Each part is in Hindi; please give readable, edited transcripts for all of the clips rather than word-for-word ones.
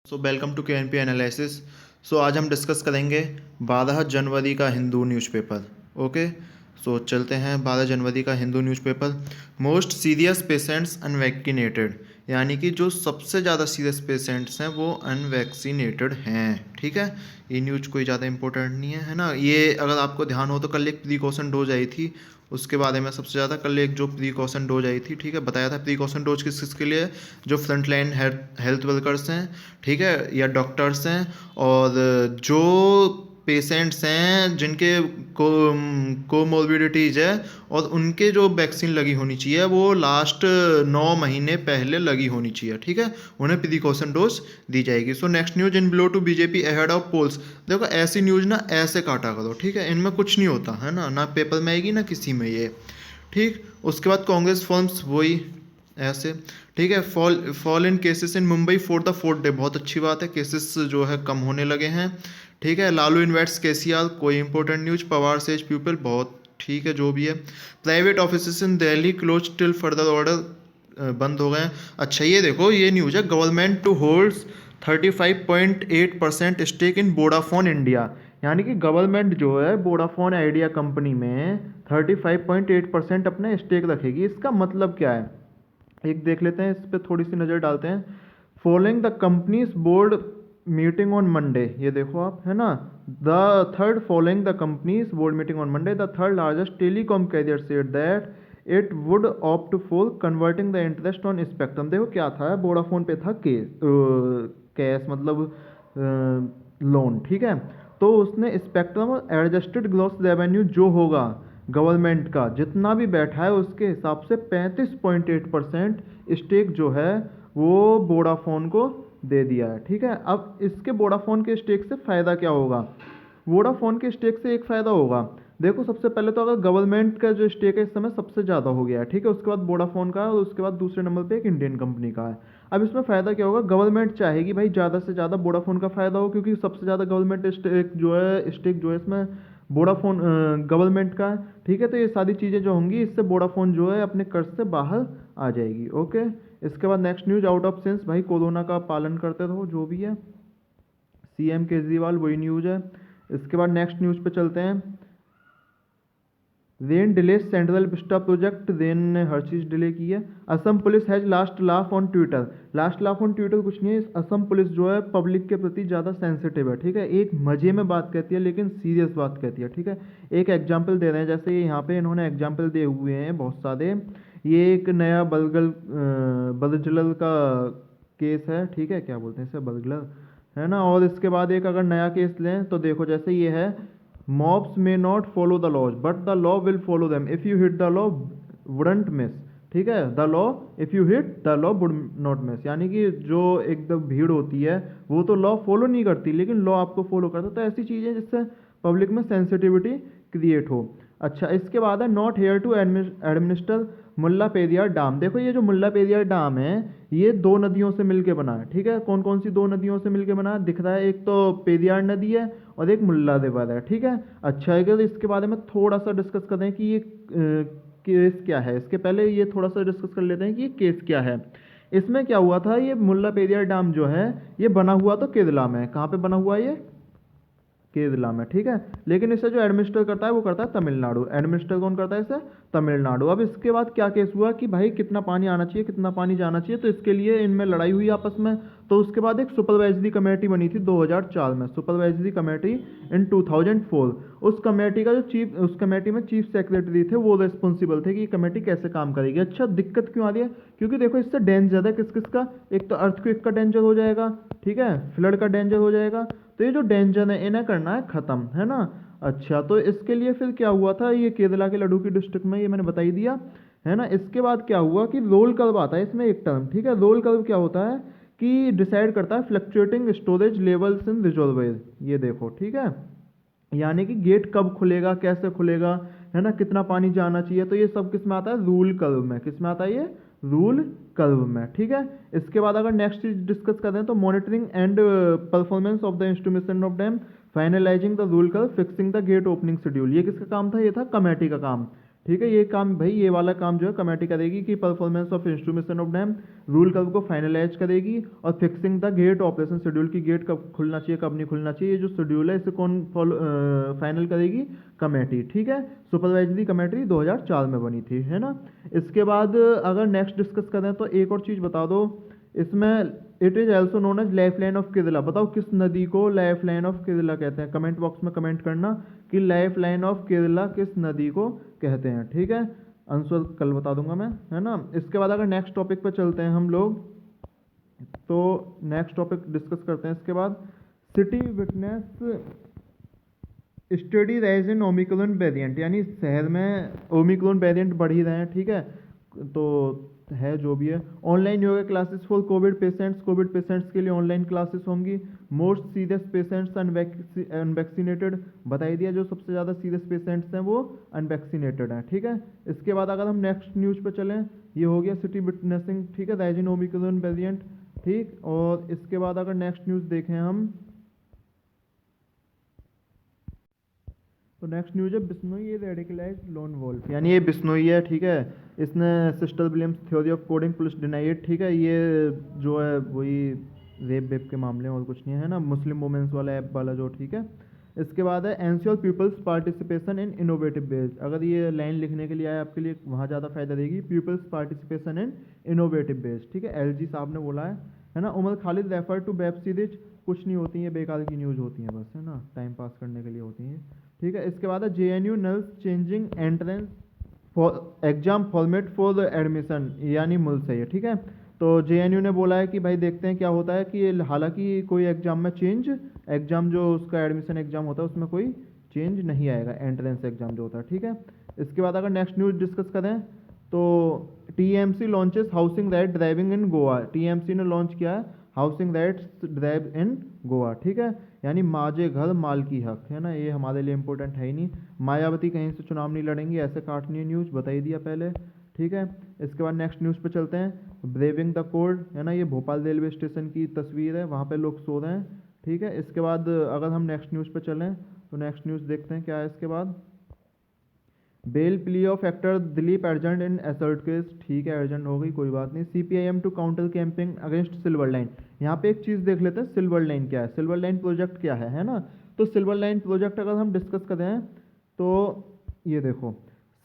Welcome to KNP analysis. आज हम डिस्कस करेंगे 12 जनवरी का हिंदू न्यूज़पेपर। ओके, चलते हैं 12 जनवरी का Hindu newspaper. Most serious patients unvaccinated, यानी कि जो सबसे ज़्यादा सीरियस पेशेंट्स हैं वो अनवैक्सीनेटेड हैं। ठीक है, ये न्यूज़ कोई ज़्यादा इंपॉर्टेंट नहीं है ना। ये अगर आपको ध्यान हो तो कल एक प्रिकॉशन डोज आई थी, उसके बारे में सबसे ज़्यादा कल एक जो प्रिकॉशन डोज आई थी, ठीक है, बताया था प्रिकॉशन डोज किस किस के लिए, जो फ्रंटलाइन हेल्थ वर्कर्स हैं, ठीक है, या डॉक्टर्स हैं, और जो पेशेंट्स हैं जिनके कोमोर्बिडिटीज़ है और उनके जो वैक्सीन लगी होनी चाहिए वो लास्ट 9 महीने पहले लगी होनी चाहिए। ठीक है, उन्हें प्रिकॉशन डोज दी जाएगी। Next news in blow to BJP ahead of polls. देखो ऐसी न्यूज़ ना ऐसे काटा करो, ठीक है, इनमें कुछ नहीं होता है ना पेपर में आएगी ना किसी में ये। ठीक, उसके बाद कांग्रेस फॉर्म्स वही ऐसे। ठीक है, fall in cases in Mumbai for the fourth day, बहुत अच्छी बात है, केसेस जो है कम होने लगे हैं। ठीक है, लालू इन्वेट्स केसीआर, कोई important news. Pawar says people, बहुत ठीक है जो भी है। Private office in Delhi close till further order, बंद हो गए हैं। अच्छा ये देखो, ये न्यूज है, government to holds 35.8% stake in Vodafone India, यानी कि गवर्नमेंट जो है वोडाफोन आइडिया कंपनी में 35.8% अपने स्टेक रखेगी। इसका मतलब क्या है, एक देख लेते हैं, इस पर थोड़ी सी नज़र डालते हैं। Following the company's board meeting on Monday, ये देखो आप, है ना, the third following the company's board meeting on Monday the third largest telecom carrier said that it would opt for converting the interest on spectrum. देखो क्या था, वोडाफोन पे था कैश मतलब लोन, ठीक है, तो उसने स्पेक्ट्रम और एडजस्टेड ग्रॉस रेवेन्यू जो होगा गवर्नमेंट का जितना भी बैठा है उसके हिसाब से 35.8% स्टेक जो है वो वोडाफोन को दे दिया है। ठीक है, अब इसके वोडाफोन के स्टेक से फ़ायदा क्या होगा, वोडाफोन के स्टेक से एक फ़ायदा होगा। देखो सबसे पहले तो अगर गवर्नमेंट का जो स्टेक है इस समय सबसे ज़्यादा हो गया है, ठीक है, उसके बाद वोडाफोन का है और उसके बाद दूसरे नंबर पे एक इंडियन कंपनी का है। अब इसमें फ़ायदा क्या होगा, गवर्नमेंट चाहेगी भाई ज़्यादा से ज़्यादा वोडाफोन का फ़ायदा हो, क्योंकि सबसे ज़्यादा गवर्नमेंट स्टेक जो है इसमें वोडाफोन गवर्नमेंट का है। ठीक है, तो ये सारी चीज़ें जो होंगी इससे वोडाफोन जो है अपने कर्ज से बाहर आ जाएगी। ओके, इसके बाद next news out of sense, भाई कोरोना का पालन करते रहो जो भी है, सीएम केजरीवाल, वही न्यूज़ है। इसके बाद नेक्स्ट न्यूज़ पे चलते हैं। Rain delay central Vista project, rain ने हर चीज़ डिले की है। Assam police has last laugh on Twitter, last laugh on Twitter कुछ नहीं है, असम पुलिस जो है पब्लिक के प्रति ज़्यादा सेंसिटिव है। ठीक है, एक मज़े में बात कहती है लेकिन सीरियस बात कहती है। ठीक है, एक एग्जाम्पल दे रहे हैं, जैसे यहाँ पे इन्होंने एग्जाम्पल दिए हुए हैं बहुत सारे। ये एक नया बदजलल का केस है, ठीक है, क्या बोलते हैं इसे, बदगलर, है ना, और इसके बाद एक अगर नया केस लें तो देखो जैसे ये है, mobs may not follow the laws but the law will follow them, if you hit the law wouldn't miss. ठीक है, the law if you hit the law would not miss, यानी कि जो एकदम भीड़ होती है वो तो लॉ फॉलो नहीं करती लेकिन लॉ आपको फॉलो करता है। तो ऐसी चीज़ें जिससे पब्लिक में सेंसिटिविटी क्रिएट हो। अच्छा, इसके बाद है not here to administer Mullaperiyar dam. देखो ये जो मुल्ला पेरियार डैम है ये दो नदियों से मिलके बना है। ठीक है, कौन कौन सी दो नदियों से मिलके बना है दिख रहा है, एक तो पेरियार नदी है और एक मुल्ला रिवर है। ठीक है, अच्छा अगर इसके बारे में थोड़ा सा डिस्कस करें कि ये केस क्या है, इसके पहले ये थोड़ा सा डिस्कस कर लेते हैं कि ये केस क्या है। इसमें क्या हुआ था, ये मुल्ला पेरियार डैम जो है ये बना हुआ तो केरला में, कहाँ पे बना हुआ है ये, केरला में। ठीक है, लेकिन इसे जो एडमिनिस्टर करता है वो करता है तमिलनाडु। एडमिनिस्टर कौन करता है इसे, तमिलनाडु। अब इसके बाद क्या केस हुआ कि भाई कितना पानी आना चाहिए कितना पानी जाना चाहिए, तो इसके लिए इनमें लड़ाई हुई आपस में। तो उसके बाद एक सुपरवाइजरी कमेटी बनी थी 2004 में, सुपरवाइजरी कमेटी इन 2004। उस कमेटी का जो उस कमेटी में चीफ सेक्रेटरी थे वो रिस्पॉन्सिबल थे कि ये कमेटी कैसे काम करेगी। अच्छा, दिक्कत क्यों आ रही है, क्योंकि देखो इससे डेंजर है किस किस का, एक तो अर्थक्वेक का डेंजर हो जाएगा, ठीक है, फ्लड का डेंजर हो जाएगा, तो ये जो डेंजर है इन्हें करना है ख़त्म, है ना। अच्छा, तो इसके लिए फिर क्या हुआ था, ये केरला के लडुकी डिस्ट्रिक्ट में, ये मैंने बता ही दिया, है ना। इसके बाद क्या हुआ कि रोल कर्व आता है इसमें एक टर्म। ठीक है, रोल कर्व क्या होता है कि डिसाइड करता है fluctuating storage levels in reservoir, ये देखो, ठीक है, यानी कि गेट कब खुलेगा कैसे खुलेगा, है ना, कितना पानी जाना चाहिए, तो ये सब किस में आता है, रूल कर्व में। किस में आता है ये, रूल कर्व में। ठीक है, इसके बाद अगर नेक्स्ट चीज डिस्कस करें तो monitoring and performance of the instrumentation of dam, finalising the rule curve, fixing the gate opening schedule, ये किसका काम था, ये था कमेटी का काम। ठीक है। ये काम भाई, ये वाला काम जो है कमेटी करेगी कि performance of instrumentation of dam rule curve को फाइनलाइज करेगी, और fixing the gate operation schedule की गेट कब खुलना चाहिए कब नहीं खुलना चाहिए, ये जो शेड्यूल है इसे कौन फॉलो फाइनल करेगी, कमेटी। ठीक है। सुपरवाइजरी कमेटी 2004 में बनी थी, है ना। इसके बाद अगर नेक्स्ट डिस्कस करें तो एक और चीज़ बता दो इसमें, it is also known as life line of Kerala. बताओ किस नदी को लाइफ लाइन ऑफ केरला कहते हैं, कमेंट बॉक्स में कमेंट करना कि लाइफ लाइन ऑफ केरला किस नदी को कहते हैं। ठीक है, आंसर कल बता दूंगा मैं, है ना। इसके बाद अगर नेक्स्ट टॉपिक पे चलते हैं हम लोग, तो नेक्स्ट टॉपिक डिस्कस करते हैं। इसके बाद city witness study rise in Omicron variant, यानी शहर में ओमिक्रॉन वेरिएंट बढ़ ही रहे हैं। ठीक है, तो है जो भी है। Online yoga classes for Covid patients के लिए ऑनलाइन क्लासेस होंगी। मोस्ट सीरियस पेशेंट्स अनवैक्सीनेटेड, बता ही दिया, जो सबसे ज़्यादा सीरियस पेशेंट्स हैं वो अनवैक्सीनेटेड हैं। ठीक है। इसके बाद अगर हम नेक्स्ट न्यूज़ पे चलें, ये हो गया सिटी विटनेसिंग, ठीक है, राइज इन ओमिक्रॉन वेरिएंट। ठीक, और इसके बाद अगर नेक्स्ट न्यूज़ देखें हम, तो नेक्स्ट न्यूज है बिश्नोई रेडिकलाइज लोन वोल्फ, यानी ये बिश्नोई है। ठीक है, इसने sister Williams theory of coding police deny it. ठीक है, ये जो है वही रेप वेप के मामले में और कुछ नहीं है ना, मुस्लिम वुमेन्स वाला ऐप वाला जो। ठीक है। इसके बाद है ensure peoples participation in innovative based, अगर ये लाइन लिखने के लिए आए आपके लिए वहाँ ज़्यादा फायदा देगी, people's participation in innovative based. ठीक है, एलजी साहब ने बोला है ना। Umar Khalid refer to web series, कुछ नहीं होती है, बेकार की न्यूज़ होती है बस, है ना, टाइम पास करने के लिए होती हैं। ठीक है। इसके बाद है JNU nulls changing entrance for exam format for admission, यानी मुल से है। ठीक है, तो JNU ने बोला है कि भाई देखते हैं क्या होता है कि हालांकि कोई एग्जाम में चेंज, एग्जाम जो उसका एडमिशन एग्जाम होता है उसमें कोई चेंज नहीं आएगा, एंट्रेंस एग्जाम जो होता है। ठीक है। इसके बाद अगर नेक्स्ट न्यूज़ डिस्कस करें तो TMC launches housing right driving in Goa, TMC ने लॉन्च किया है हाउसिंग राइट्स ड्राइव इन गोवा। ठीक है, यानी माजे घर मालकी हक, है ना, ये हमारे लिए इंपॉर्टेंट है ही नहीं। मायावती कहीं से चुनाव नहीं लड़ेंगी, ऐसे काटनी है न्यूज़, बता ही दिया पहले। ठीक है। इसके बाद नेक्स्ट न्यूज़ पे चलते हैं, ब्रेविंग द कोड, है ना, ये भोपाल रेलवे स्टेशन की तस्वीर है, वहाँ पे लोग सो रहे हैं। ठीक है। इसके बाद अगर हम नेक्स्ट न्यूज़ पे चलें तो नेक्स्ट न्यूज़ देखते हैं क्या है इसके बाद, bail plea of actor Dileep urgent in assault case. ठीक है, अर्जेंट हो गई, कोई बात नहीं। CPIM to counter camping against silver line, यहाँ पे एक चीज़ देख लेते हैं, सिल्वर लाइन क्या है, सिल्वर लाइन प्रोजेक्ट क्या है ना। तो सिल्वर लाइन प्रोजेक्ट अगर हम डिस्कस करें तो ये देखो,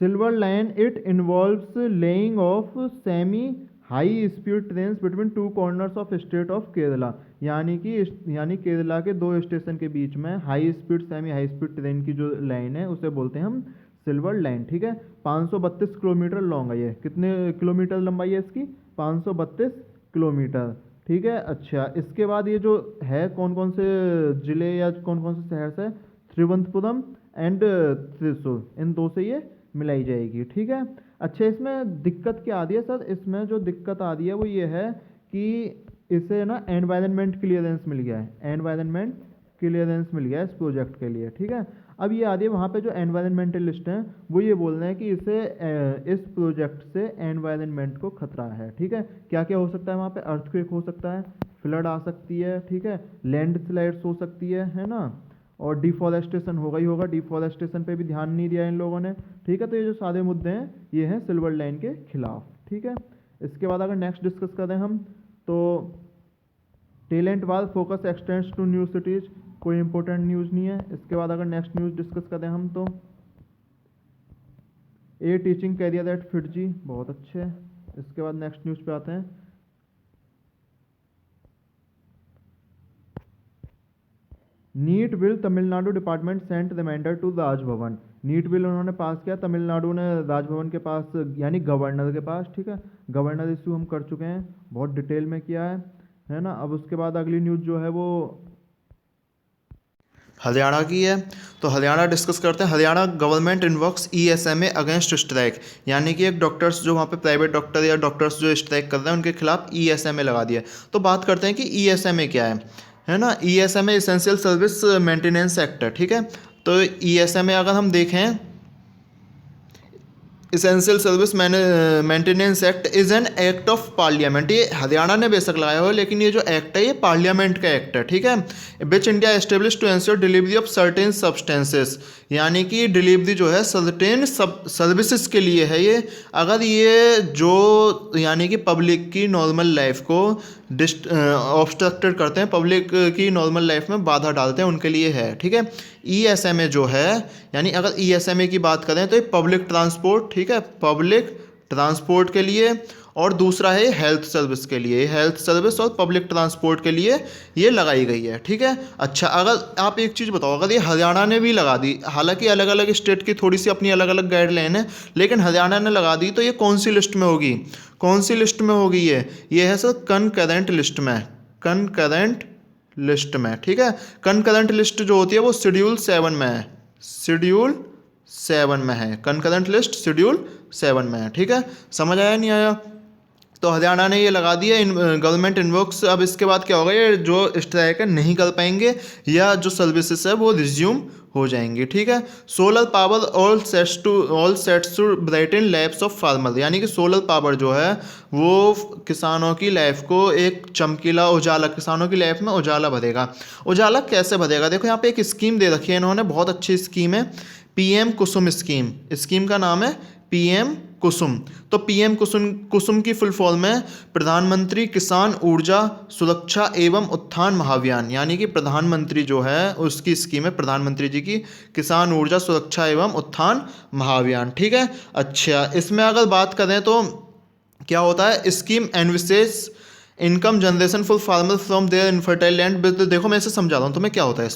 silver line it involves laying of semi high speed train between two corners of state of Kerala, यानी केरला के दो स्टेशन के बीच में high speed semi high speed train की जो लाइन है उसे बोलते हैं हम सिल्वर लाइन। ठीक है, 532 किलोमीटर लॉन्ग है ये, कितने किलोमीटर लंबाई है इसकी, 532 किलोमीटर। ठीक है। अच्छा, इसके बाद ये जो है कौन कौन से जिले या कौन कौन से शहर से, तिरुवनंतपुरम एंड त्रिशूर, इन दो से ये मिलाई जाएगी। ठीक है। अच्छा, इसमें दिक्कत क्या आ रही है सर, इसमें जो दिक्कत आ रही है वो ये है कि इसे ना एनवायरनमेंट क्लियरेंस मिल गया है, एनवायरनमेंट क्लियरेंस मिल गया है इस प्रोजेक्ट के लिए। ठीक है। अब ये आदि वहाँ पे जो एनवायरनमेंटलिस्ट हैं वो ये बोल रहे हैं कि इस प्रोजेक्ट से एनवायरनमेंट को खतरा है। ठीक है, क्या क्या हो सकता है वहाँ पे, अर्थक्वेक हो सकता है, फ्लड आ सकती है, ठीक है, लैंडस्लाइड्स हो सकती है ना, और डिफॉरेस्टेशन होगा ही होगा, डिफॉरेस्टेशन पे भी ध्यान नहीं दिया इन लोगों ने। ठीक है, तो ये जो सारे मुद्दे हैं ये हैं सिल्वर लाइन के खिलाफ। ठीक है। इसके बाद अगर नेक्स्ट डिस्कस करें हम तो talent wall focus extends to new cities, कोई इंपॉर्टेंट न्यूज़ नहीं है। इसके बाद अगर नेक्स्ट न्यूज़ डिस्कस करें हम तो a teaching career at FIITJEE, बहुत अच्छे। इसके बाद नेक्स्ट न्यूज़ पे आते हैं, NEET bill Tamil Nadu department sent reminder to Raj Bhavan, NEET bill उन्होंने पास किया, तमिलनाडु ने राजभवन के पास यानी गवर्नर के पास। ठीक है, गवर्नर इशू हम कर चुके हैं, बहुत डिटेल में किया है ना। अब उसके बाद अगली न्यूज़ जो है वो हरियाणा की है, तो हरियाणा डिस्कस करते हैं। Haryana government invokes ESMA against strike, यानी कि एक डॉक्टर्स जो वहाँ पे प्राइवेट डॉक्टर या डॉक्टर्स जो स्ट्राइक कर रहे हैं उनके खिलाफ ESMA लगा दिया। तो बात करते हैं कि ESMA क्या है ना। ESMA essential service maintenance act है। ठीक है, तो ESMA अगर हम देखें essential service maintenance act is an act of parliament. ये हरियाणा ने बेशक लगाया हो, लेकिन ये जो एक्ट है ये पार्लियामेंट का एक्ट है, ठीक है। Which India establish to ensure delivery of certain substances, यानी कि डिलीवरी जो है सर्टेन सर्विसेज के लिए है ये। अगर ये जो यानी कि पब्लिक की नॉर्मल लाइफ को ऑब्स्ट्रक्टेड करते हैं, पब्लिक की नॉर्मल लाइफ में बाधा डालते हैं, उनके लिए है, ठीक है। ESMA जो है, यानी अगर ESMA की बात करें तो ये पब्लिक ट्रांसपोर्ट, ठीक है, पब्लिक ट्रांसपोर्ट के लिए, और दूसरा है हेल्थ सर्विस के लिए। हेल्थ सर्विस और पब्लिक ट्रांसपोर्ट के लिए ये लगाई गई है, ठीक है। अच्छा, अगर आप एक चीज़ बताओ, अगर ये हरियाणा ने भी लगा दी, हालांकि अलग अलग स्टेट की थोड़ी सी अपनी अलग अलग गाइडलाइन है, लेकिन हरियाणा ने लगा दी, तो ये कौन सी लिस्ट में होगी? कौन सी लिस्ट में होगी ये है सर कनकरेंट लिस्ट में, कनकरेंट लिस्ट में, ठीक है। कनकरेंट लिस्ट जो होती है वो शेड्यूल 7 में है, शेड्यूल 7 में है, कनकरेंट लिस्ट शेड्यूल 7 में है, ठीक है। समझ आया नहीं आया? तो हरियाणा ने ये लगा दिया गवर्नमेंट इन्वोक्स। अब इसके बाद क्या होगा, ये जो स्ट्राइक है नहीं कर पाएंगे, या जो सर्विसेज है वो रिज्यूम हो जाएंगी, ठीक है। Solar power all sets to brighten lives of farmer, यानी कि सोलर पावर जो है वो किसानों की लाइफ को एक चमकीला उजाला, किसानों की लाइफ में उजाला भरेगा। उजाला कैसे भरेगा? देखो यहाँ पे एक स्कीम दे रखी है इन्होंने, बहुत अच्छी स्कीम है, PM कुसुम स्कीम। स्कीम का नाम है PM कुसुम। तो PM कुसुम की फुल फॉर्म है प्रधानमंत्री किसान ऊर्जा सुरक्षा एवं उत्थान महाभियान, यानी कि प्रधानमंत्री जो है उसकी स्कीम है, प्रधानमंत्री जी की किसान ऊर्जा सुरक्षा एवं उत्थान महाभियान, ठीक है। अच्छा, इसमें अगर बात करें तो क्या होता है, scheme envisages income generation for farmer from their infertile land. देखो मैं इसे समझा रहा हूँ तुम्हें, क्या होता है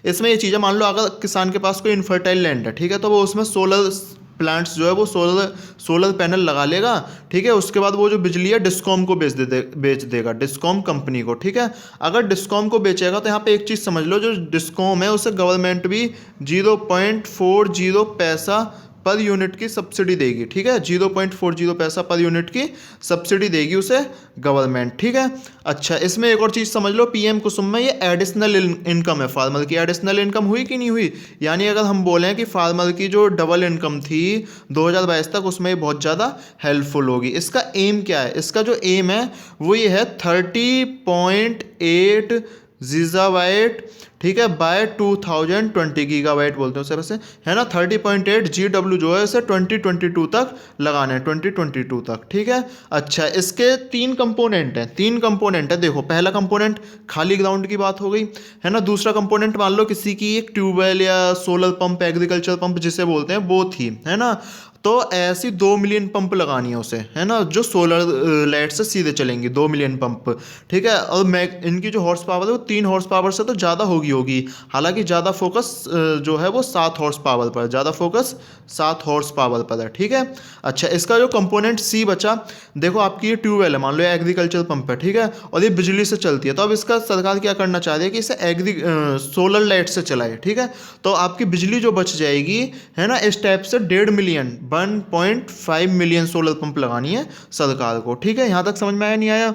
इसमें ये चीज़ें, मान लो अगर किसान के पास कोई इनफर्टाइल लैंड है, ठीक है, तो वो उसमें सोलर प्लांट्स जो है वो सोलर पैनल लगा लेगा, ठीक है। उसके बाद वो जो बिजली है डिस्कॉम को बेच देगा, डिस्कॉम कंपनी को, ठीक है। अगर डिस्कॉम को बेचेगा तो यहाँ पे एक चीज़ समझ लो, जो डिस्कॉम है उसे गवर्नमेंट भी 0.40 पैसा पर यूनिट की सब्सिडी देगी, ठीक है। 0.40 पैसा पर यूनिट की सब्सिडी देगी उसे गवर्नमेंट, ठीक है। अच्छा, इसमें एक और चीज़ समझ लो, PM कुसुम में ये एडिशनल इनकम है, फार्मर की एडिशनल इनकम हुई कि नहीं हुई? यानी अगर हम बोलें कि फार्मर की जो डबल इनकम थी 2022 तक, उसमें ये बहुत ज़्यादा हेल्पफुल होगी। इसका एम क्या है? इसका जो एम है वो ये है 30.8 गीगावाट, ठीक है, बाय 2020 गीगावाट बोलते हैं उसे वैसे, है ना। 30.8 GW जो है इसे 2022 तक लगाना है, 2022 तक, ठीक है। अच्छा, इसके 3 कंपोनेंट हैं, 3 कंपोनेंट है। देखो, पहला कंपोनेंट खाली ग्राउंड की बात हो गई, है ना। दूसरा कंपोनेंट मान लो किसी की एक ट्यूबवेल या सोलर पंप, एग्रीकल्चर पंप जिसे बोलते हैं, वो थी, है ना। तो ऐसी 2 मिलियन पंप लगानी है उसे, है ना, जो सोलर लाइट से सीधे चलेंगी, 2 मिलियन पंप, ठीक है। और मैं इनकी जो हॉर्स पावर है वो 3 हॉर्स पावर से तो ज़्यादा होगी, हालांकि ज़्यादा फोकस जो है वो 7 हॉर्स पावर पर, ज़्यादा फोकस 7 हॉर्स पावर पर है, ठीक है। अच्छा, इसका जो कंपोनेंट C बचा, देखो आपकी ये ट्यूबवेल है, मान लो एग्रीकल्चर पंप है, ठीक है, और ये बिजली से चलती है, तो अब इसका सरकार क्या करना चाह रही है कि इसे सोलर लाइट से चलाए, ठीक है। तो आपकी बिजली जो बच जाएगी, है ना, इस टाइप से 1.5 मिलियन 1.5 मिलियन सोलर पंप लगानी है सरकार को, ठीक है। यहाँ तक समझ में आया नहीं आया?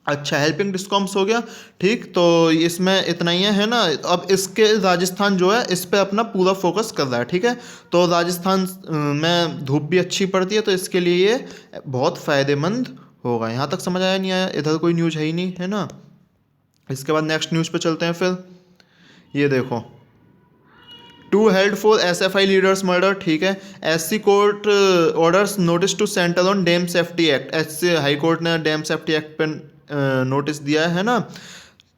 अच्छा, हेल्पिंग डिस्कॉम्स हो गया, ठीक। तो इसमें इतना ही है ना। अब इसके राजस्थान जो है इस पे अपना पूरा फोकस कर रहा है, ठीक है। तो राजस्थान में धूप भी अच्छी पड़ती है, तो इसके लिए ये बहुत फ़ायदेमंद होगा। यहाँ तक समझ आया नहीं आया? इधर कोई न्यूज़ है ही नहीं, है ना। इसके बाद नेक्स्ट न्यूज़ पे चलते हैं फिर। ये देखो, 2 held for SFI leaders murder, ठीक है। SC court orders notice to centre on dam safety act. SC high court ने डैम सेफ्टी एक्ट पे नोटिस दिया है ना,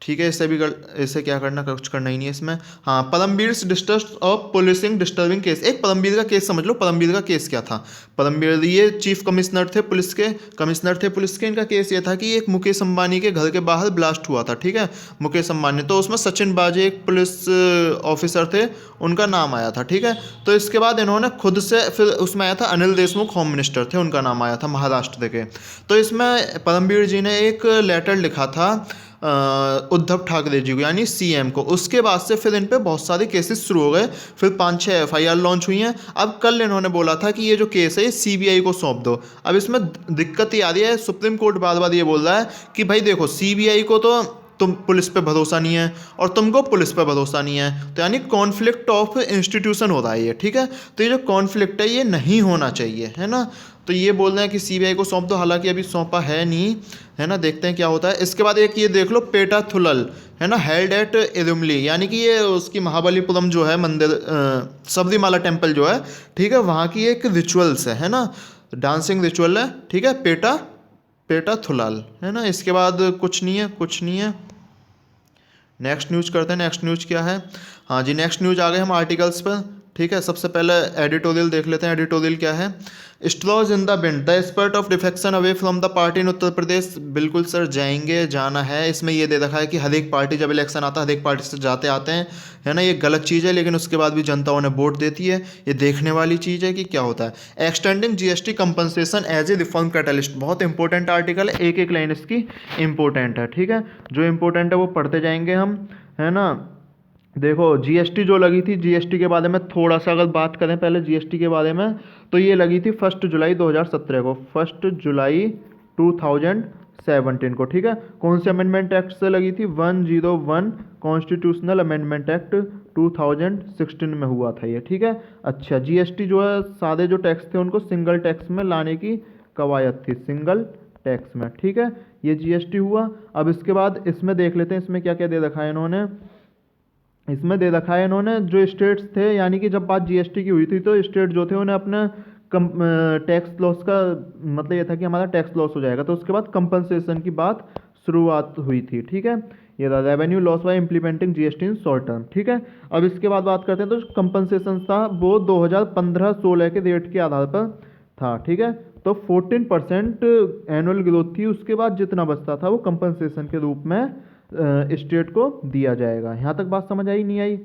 ठीक है। इसे क्या करना, कुछ करना ही नहीं है इसमें। हाँ, Paramvir distrust of policing disturbing case. एक परमवीर का केस समझ लो। परमवीर का केस क्या था? परमवीर ये चीफ कमिश्नर थे पुलिस के। इनका केस ये था कि एक मुकेश अंबानी के घर के बाहर ब्लास्ट हुआ था, ठीक है, मुकेश अंबानी। तो उसमें सचिन बाजे एक पुलिस ऑफिसर थे, उनका नाम आया था, ठीक है। तो इसके बाद इन्होंने खुद से, फिर उसमें आया था अनिल देशमुख होम मिनिस्टर थे, उनका नाम आया था, महाराष्ट्र के। तो इसमें परमवीर जी ने एक लेटर लिखा था उद्धव ठाकरे जी को, यानी CM को। उसके बाद से फिर इन पे बहुत सारे केसेस शुरू हो गए, फिर 5-6 FIR लॉन्च हुई हैं। अब कल इन्होंने बोला था कि ये जो केस है ये CBI को सौंप दो। अब इसमें दिक्कत ये आ रही है, सुप्रीम कोर्ट बार बार ये बोल रहा है कि भाई देखो, CBI को तो तुम पुलिस पे भरोसा नहीं है और तुमको पुलिस पे भरोसा नहीं है, तो यानी कॉन्फ्लिक्ट ऑफ इंस्टीट्यूशन हो रहा है ये, ठीक है। तो ये जो कॉन्फ्लिक्ट है ये नहीं होना चाहिए, है ना। तो ये बोल रहे हैं कि सीबीआई को सौंप दो, हालांकि अभी सौंपा है नहीं, है ना, देखते हैं क्या होता है। इसके बाद एक ये देख लो पेटा थुलल, है ना, हेल्ड एट इरुमली, यानी कि ये उसकी महाबलीपुरम जो है मंदिर, सबरीमाला टेम्पल जो है, ठीक है, वहाँ की एक रिचुअल्स है ना, डांसिंग रिचुअल है, ठीक है, पेटा पेटा थुलाल, है ना। इसके बाद कुछ नहीं है, कुछ नहीं है। नेक्स्ट न्यूज करते हैं, नेक्स्ट न्यूज क्या है। हाँ जी, नेक्स्ट न्यूज आ गए हम आर्टिकल्स पर, ठीक है। सबसे पहले एडिटोरियल देख लेते हैं। एडिटोरियल क्या है, straws in the wind, the spirit of defection away from the party in Uttar Pradesh. बिल्कुल सर, जाएंगे, जाना है। इसमें ये दे रखा है कि हर एक पार्टी जब इलेक्शन आता है हर एक पार्टी से जाते आते हैं, है ना, ये गलत चीज़ है, लेकिन उसके बाद भी जनता उन्हें वोट देती है। ये देखने वाली चीज़ है कि क्या होता है। Extending GST compensation as a reform catalyst, बहुत इंपॉर्टेंट आर्टिकल है, एक एक लाइन इसकी इंपॉर्टेंट है, ठीक है। जो इंपॉर्टेंट है वो पढ़ते जाएंगे हम, है ना। देखो जीएसटी जो लगी थी, जीएसटी के बारे में थोड़ा सा अगर बात करें पहले जीएसटी के बारे में, तो ये लगी थी 1 जुलाई 2017 को, 1 जुलाई 2017 को, ठीक है। कौन से अमेंडमेंट एक्ट से लगी थी, 101 कॉन्स्टिट्यूशनल अमेंडमेंट एक्ट 2016 में हुआ था ये, ठीक है। अच्छा, जीएसटी जो है सारे जो टैक्स थे उनको सिंगल टैक्स में लाने की कवायद थी, सिंगल टैक्स में, ठीक है। ये जीएसटी हुआ। अब इसके बाद इसमें देख लेते हैं इसमें क्या क्या दे रखा है इन्होंने। इसमें दे रखा है इन्होंने जो स्टेट्स थे, यानी कि जब बात जीएसटी की हुई थी तो स्टेट जो थे उन्हें अपने टैक्स लॉस का मतलब ये था कि हमारा टैक्स लॉस हो जाएगा, तो उसके बाद कंपनसेशन की बात शुरुआत हुई थी, ठीक है। ये था revenue loss by implementing GST in short term, ठीक है। अब इसके बाद बात करते हैं, तो कंपनसेशन था वो 2015-16 के रेट के आधार पर था, ठीक है। तो 14% एनुअल ग्रोथ थी, उसके बाद जितना बचता था वो कंपनसेशन के रूप में स्टेट को दिया जाएगा। यहाँ तक बात समझ आई नहीं आई,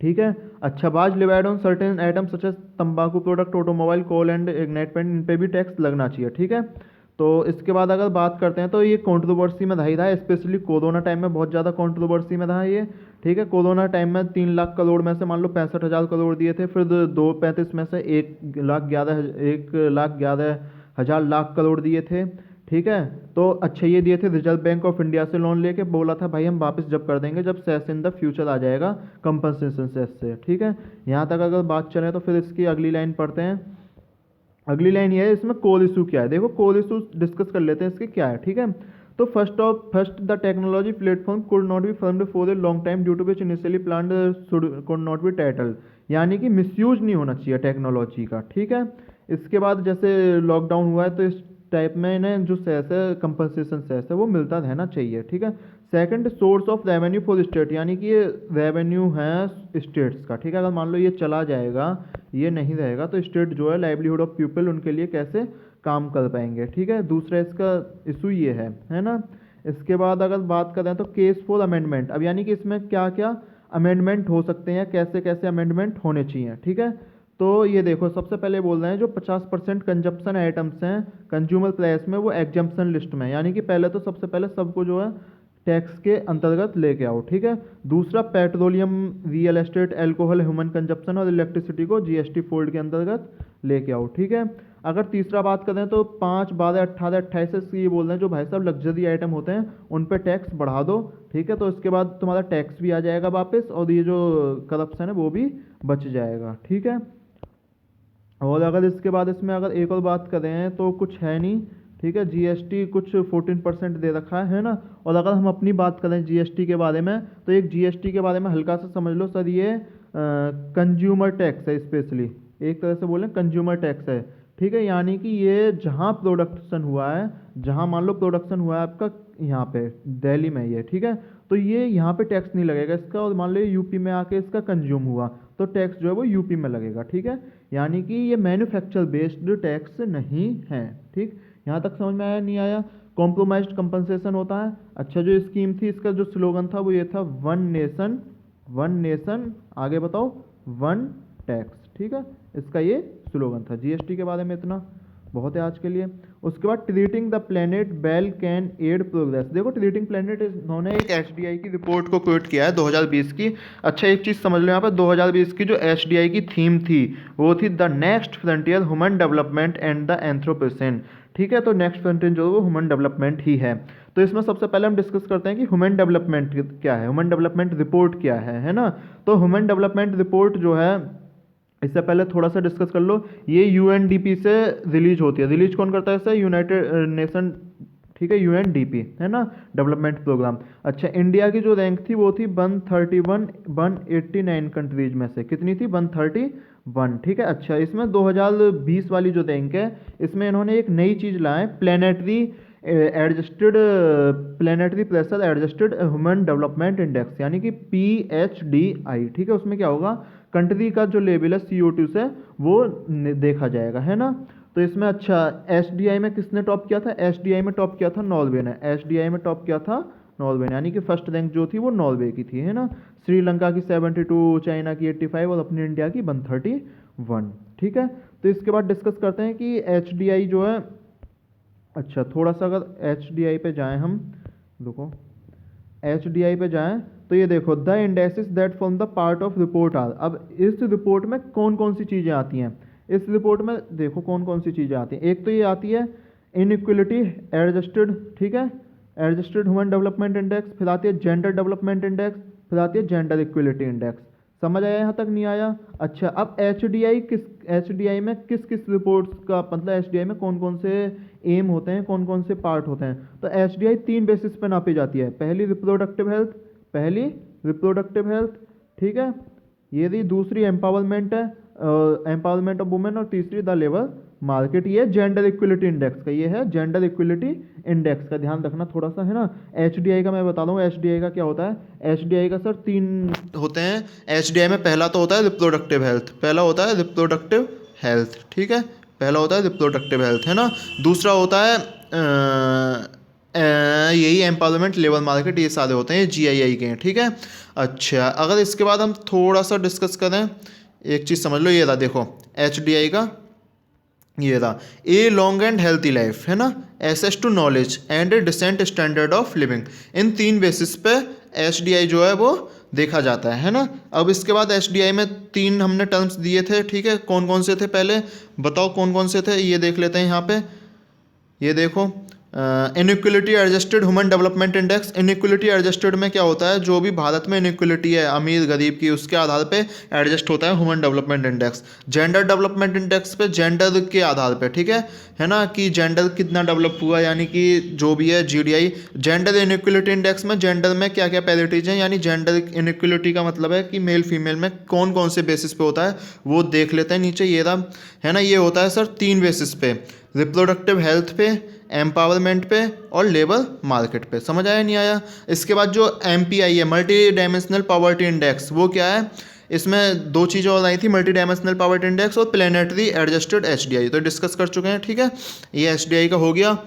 ठीक है। अच्छा, बाज levied on certain item such as तंबाकू product, automobile, coal and lignite paint, इन पे भी टैक्स लगना चाहिए, ठीक है। तो इसके बाद अगर बात करते हैं तो ये कंट्रोवर्सी में रहा है, स्पेशली कोरोना टाइम में बहुत ज़्यादा कंट्रोवर्सी में रहा है ये, ठीक है। कोरोना टाइम में 3 लाख करोड़ में से मान लो 65,000 करोड़ दिए थे, फिर 235 में से 1,11,000 लाख करोड़ दिए थे, ठीक है। तो अच्छा, ये दिए थे रिजर्व बैंक ऑफ इंडिया से लोन लेके, बोला था भाई हम वापस जब कर देंगे जब सेस इन द फ्यूचर आ जाएगा कंपनसेशन सेस से, ठीक है। यहाँ तक अगर बात चले तो फिर इसकी अगली लाइन पढ़ते हैं। अगली लाइन ये है, इसमें कोर इशू क्या है। देखो कोर इशू डिस्कस कर लेते हैं इसके क्या है, ठीक है। तो first the technology platform could not be firmed for a long time due to which initially planned could not be title, यानी कि मिसयूज नहीं होना चाहिए टेक्नोलॉजी का, ठीक है। इसके बाद जैसे लॉकडाउन हुआ है तो इस टाइप में इन्हें जो सेस है कंपनसेशन सेस है वो मिलता रहना चाहिए, ठीक है। Second, source of revenue for state, यानी कि ये रेवेन्यू है स्टेट्स का, ठीक है। अगर मान लो ये चला जाएगा, ये नहीं रहेगा, तो स्टेट जो है लाइवलीहुड ऑफ पीपल उनके लिए कैसे काम कर पाएंगे, ठीक है। दूसरा इसका इशू ये है ना। इसके बाद अगर बात करें तो केस फॉर अमेंडमेंट, अब यानी कि इसमें क्या क्या अमेंडमेंट हो सकते हैं, कैसे कैसे अमेंडमेंट होने चाहिए, ठीक है। तो ये देखो सबसे पहले बोल रहे हैं जो 50% कंजप्शन आइटम्स हैं कंज्यूमर प्राइस में वो एग्जम्पशन लिस्ट में, यानी कि पहले तो सबसे पहले सबको जो है टैक्स के अंतर्गत लेके आओ, ठीक है। दूसरा, petroleum, real estate, alcohol, human consumption और इलेक्ट्रिसिटी को जीएसटी फोल्ड के अंतर्गत लेके आओ, ठीक है। अगर तीसरा बात करें तो 5, 12, 18, 28 से ये बोल रहे हैं जो भाई साहब लग्जरी आइटम होते हैं उन पे टैक्स बढ़ा दो, ठीक है। तो इसके बाद तुम्हारा टैक्स भी आ जाएगा वापस और ये जो करप्शन है वो भी बच जाएगा, ठीक है। और अगर इसके बाद इसमें अगर एक और बात करें तो कुछ है नहीं, ठीक है। जीएसटी कुछ 14% दे रखा है ना। और अगर हम अपनी बात करें जीएसटी के बारे में तो एक जीएसटी के बारे में हल्का सा समझ लो सर, ये कंज्यूमर टैक्स है, स्पेशली एक तरह से बोलें कंज्यूमर टैक्स है, ठीक है। यानी कि ये जहाँ प्रोडक्शन हुआ है, जहाँ मान लो प्रोडक्शन हुआ है आपका यहाँ पे दिल्ली में ये, ठीक है, तो ये यहाँ पे टैक्स नहीं लगेगा इसका, और मान लो यूपी में आके इसका कंज्यूम हुआ तो टैक्स जो है वो यूपी में लगेगा, ठीक है। यानी कि ये मैन्युफैक्चर बेस्ड टैक्स नहीं है, ठीक। यहाँ तक समझ में आया नहीं आया। कॉम्प्रोमाइज्ड कंपनसेशन होता है। अच्छा, जो स्कीम थी इसका जो स्लोगन था वो ये था, वन नेशन, आगे बताओ, वन टैक्स, ठीक है। इसका ये स्लोगन था। जीएसटी के बारे में इतना बहुत है आज के लिए। उसके बाद treating the planet well can aid progress. देखो ट्रीटिंग प्लेनेट, इन्होंने एक एचडीआई की रिपोर्ट को कोट किया है 2020 की। अच्छा, एक चीज़ समझ लो यहाँ पर, 2020 की जो एचडीआई की थीम थी वो थी the next frontier human development and the anthropocene, ठीक है, तो नेक्स्ट सेंटेंस जो है वो ह्यूमन डेवलपमेंट ही है। तो इसमें सबसे पहले हम डिस्कस करते हैं कि ह्यूमन डेवलपमेंट क्या है, ह्यूमन डेवलपमेंट रिपोर्ट क्या है ना। तो ह्यूमन डेवलपमेंट रिपोर्ट जो है, इससे पहले थोड़ा सा डिस्कस कर लो, ये यूएनडीपी से रिलीज होती है। रिलीज कौन करता है इसे? यूनाइटेड नेशन, ठीक है, यूएनडीपी है ना, डेवलपमेंट प्रोग्राम। अच्छा, इंडिया की जो रैंक थी वो थी 131 189 कंट्रीज में से, कितनी थी? 131, ठीक है। अच्छा, इसमें 2020 वाली जो रैंक है, इसमें इन्होंने एक नई चीज़ लाए, planetary planetary pressure adjusted human development index, यानी कि PHDI, ठीक है। उसमें क्या होगा, कंट्री का जो लेवल है CO2 से वो देखा जाएगा, है ना। तो इसमें अच्छा, HDI में किसने टॉप किया था? HDI में टॉप किया था नॉर्वे ने, HDI में टॉप किया था नॉर्वे ने, यानी कि फर्स्ट रैंक जो थी वो नॉर्वे की थी, है ना। श्रीलंका की 72, चाइना की 85 और अपनी इंडिया की 131, ठीक है। तो इसके बाद डिस्कस करते हैं कि HDI जो है, अच्छा थोड़ा सा अगर HDI पे जाएं हम, देखो HDI पे जाएं तो ये देखो, the indexes that form the part of report are. अब इस रिपोर्ट में कौन कौन सी चीज़ें आती हैं? इस रिपोर्ट में देखो कौन कौन सी चीज़ें आती हैं। एक तो ये आती है इनइक्वलिटी एडजस्टेड, ठीक है, एडजस्टेड ह्यूमन डेवलपमेंट इंडेक्स, फिर आती है जेंडर डेवलपमेंट इंडेक्स, फिर आती है जेंडर इक्वलिटी इंडेक्स। समझ आया यहाँ तक? नहीं आया? अच्छा, अब HDI में किस किस रिपोर्ट्स का मतलब, HDI में कौन कौन से एम होते हैं, कौन कौन से पार्ट होते हैं? तो HDI 3 बेसिस पे नापी जाती है। पहली रिप्रोडक्टिव हेल्थ, ठीक है, ये रही। दूसरी एम्पावरमेंट है, एम्पावरमेंट ऑफ वुमेन, और तीसरी द लेबर मार्केट। ये जेंडर इक्वलिटी इंडेक्स का, ये है जेंडर इक्वलिटी इंडेक्स का, ध्यान रखना थोड़ा सा, है ना। HDI का मैं बता दूँ, HDI का क्या होता है। HDI का सर 3 होते हैं। HDI में पहला तो होता है रिप्रोडक्टिव हेल्थ, पहला होता है रिप्रोडक्टिव हेल्थ, ठीक है, पहला होता है रिप्रोडक्टिव हेल्थ, है ना। दूसरा होता है यही एम्पावरमेंट, लेबर मार्केट, ये सारे होते हैं, ये GII के हैं, ठीक है। अच्छा, अगर इसके बाद हम थोड़ा सा डिस्कस करें, एक चीज़ समझ लो, ये रहा देखो HDI का, ये रहा a long and healthy life, है ना, access to knowledge and a decent standard of living. इन 3 बेसिस पे HDI जो है वो देखा जाता है ना। अब इसके बाद HDI में 3 हमने टर्म्स दिए थे, ठीक है, कौन कौन से थे? पहले बताओ कौन कौन से थे, ये देख लेते हैं यहाँ पे। ये देखो, inequality adjusted human development index. Inequality adjusted में क्या होता है, जो भी भारत में इनइक्वलिटी है अमीर गरीब की, उसके आधार पे एडजस्ट होता है human development index. Gender development index पे जेंडर के आधार पे, ठीक है ना, कि जेंडर कितना डेवलप हुआ, यानी कि जो भी है GDI। जेंडर इनइक्वलिटी इंडेक्स में जेंडर में क्या क्या पैरिटीज हैं, यानी जेंडर इनइक्वलिटी का मतलब है कि मेल फीमेल में कौन कौन से बेसिस पे होता है, वो देख लेते हैं। नीचे ये रहा, है ना, ये होता है सर 3 बेसिस पे, रिप्रोडक्टिव हेल्थ पे, एम्पावरमेंट पे और लेबर मार्केट पे। समझ आया नहीं आया? इसके बाद जो MPI है, मल्टी डायमेंशनल पॉवर्टी इंडेक्स, वो क्या है? इसमें 2 चीज़ें और आई थी, मल्टी डायमेंशनल पॉवर्टी इंडेक्स और प्लेनेटरी एडजस्टेड HDI, तो डिस्कस कर चुके हैं, ठीक है। ये HDI का हो गया।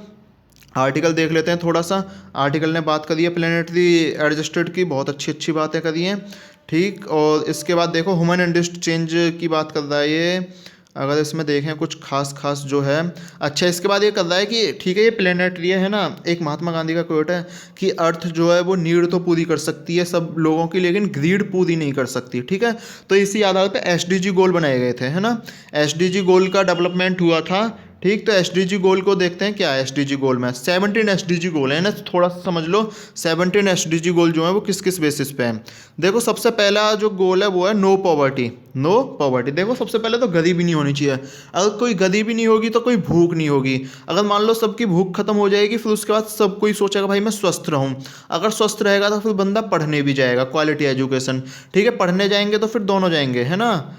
आर्टिकल देख लेते हैं थोड़ा सा। आर्टिकल ने बात करी है प्लेनेटरी एडजस्टेड की, बहुत अच्छी अच्छी बातें करी हैं, ठीक। और इसके बाद देखो ह्यूमन इंड्यूस्ड चेंज की बात कर रहा है ये, अगर इसमें देखें कुछ खास जो है। अच्छा, इसके बाद ये कर रहा है कि ठीक है, ये प्लेनेटरी है ना, एक महात्मा गांधी का कोट है कि अर्थ जो है वो नीड तो पूरी कर सकती है सब लोगों की, लेकिन ग्रीड पूरी नहीं कर सकती, ठीक है। तो इसी आधार पे SDG गोल बनाए गए थे, है ना। SDG गोल का डेवलपमेंट हुआ था, ठीक। तो SDG गोल को देखते हैं, क्या है SDG गोल में? 17 SDG गोल है ना, थोड़ा सा समझ लो। 17 SDG गोल जो है वो किस किस बेसिस पे हैं? देखो, सबसे पहला जो गोल है वो है नो पॉवर्टी। देखो, सबसे पहले तो गरीबी नहीं होनी चाहिए। अगर कोई गरीबी नहीं होगी तो कोई भूख नहीं होगी। अगर मान लो सबकी भूख खत्म हो जाएगी, फिर उसके बाद सब कोई सोचेगा भाई मैं स्वस्थ रहूँ। अगर स्वस्थ रहेगा तो फिर बंदा पढ़ने भी जाएगा, क्वालिटी एजुकेशन, ठीक है। पढ़ने जाएंगे तो फिर दोनों जाएंगे, है ना,